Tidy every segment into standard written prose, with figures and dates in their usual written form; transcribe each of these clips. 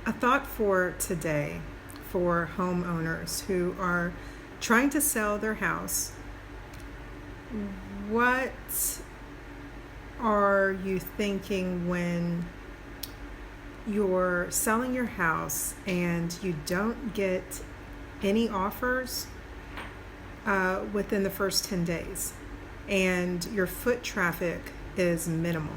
A thought for today for homeowners who are trying to sell their house. What are you thinking when you're selling your house and you don't get any offers within the first 10 days and your foot traffic is minimal?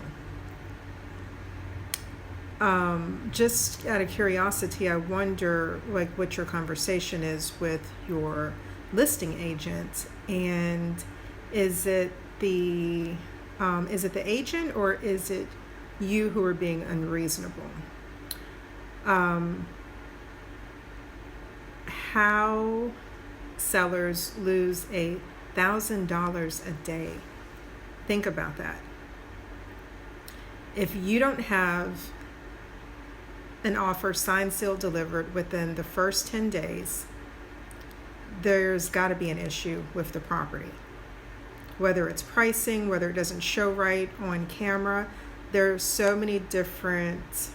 Just out of curiosity, I wonder what your conversation is with your listing agent, and is it the agent, or is it you who are being unreasonable? How sellers lose $1,000 a day. Think about that. If you don't have an offer signed, sealed, delivered within the first 10 days, there's got to be an issue with the property. Whether it's pricing, whether it doesn't show right on camera, there's so many different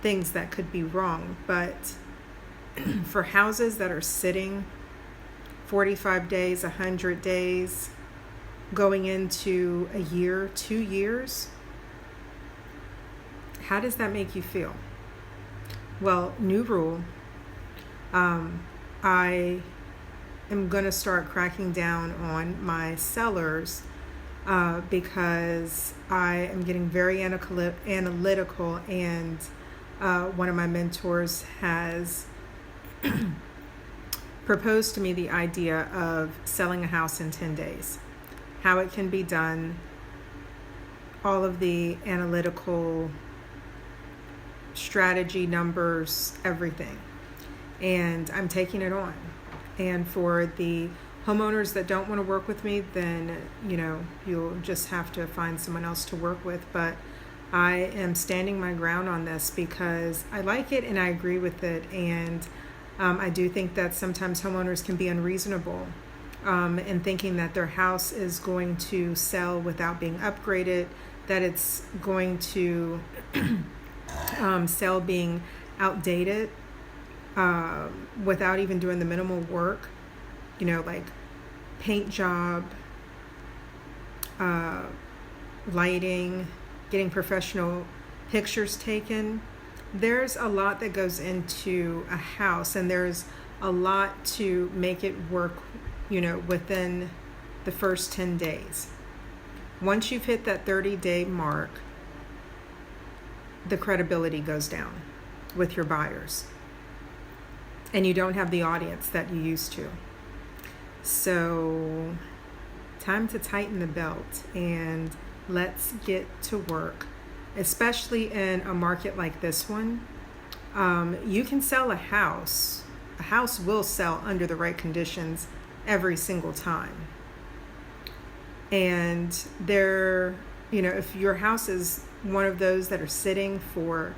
things that could be wrong. But for houses that are sitting 45 days, 100 days, going into a year, 2 years, how does that make you feel? Well, new rule. I am going to start cracking down on my sellers because I am getting very analytical, and one of my mentors has proposed to me the idea of selling a house in 10 days, how it can be done, all of the analytical strategy, numbers, everything. And I'm taking it on. And for the homeowners that don't want to work with me, then, you'll just have to find someone else to work with. But I am standing my ground on this because I like it and I agree with it. And I do think that sometimes homeowners can be unreasonable in thinking that their house is going to sell without being upgraded, that it's going to sell being outdated without even doing the minimal work, like paint job, lighting, getting professional pictures taken. There's a lot that goes into a house, and there's a lot to make it work, within the first 10 days. Once you've hit that 30-day mark, the credibility goes down with your buyers, and you don't have the audience that you used to. So, time to tighten the belt and let's get to work, especially in a market like this one. You can sell a house. A house will sell under the right conditions every single time. And if your house is one of those that are sitting for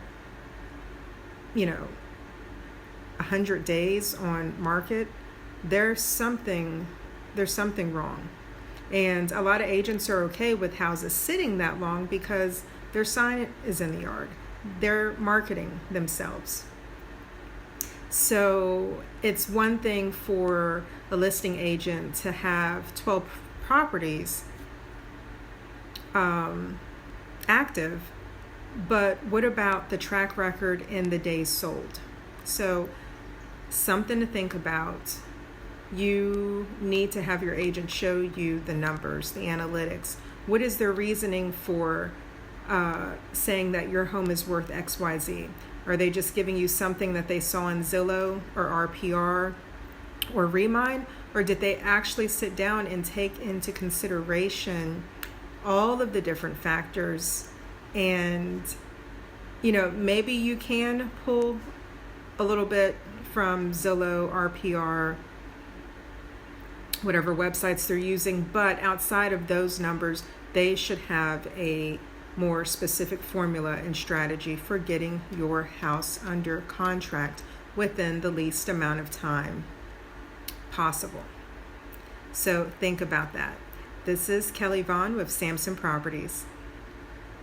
100 days on market, there's something wrong. And a lot of agents are okay with houses sitting that long because their sign is in the yard. They're marketing themselves. So it's one thing for a listing agent to have 12 properties active, but what about the track record in the days sold? So something to think about. You need to have your agent show you the numbers, the analytics. What is their reasoning for saying that your home is worth XYZ? Are they just giving you something that they saw in Zillow or RPR or Remine? Or did they actually sit down and take into consideration all of the different factors? And, maybe you can pull a little bit from Zillow, RPR, whatever websites they're using, but outside of those numbers, they should have a more specific formula and strategy for getting your house under contract within the least amount of time possible. So think about that. This is Kelly Vaughn with Samson Properties.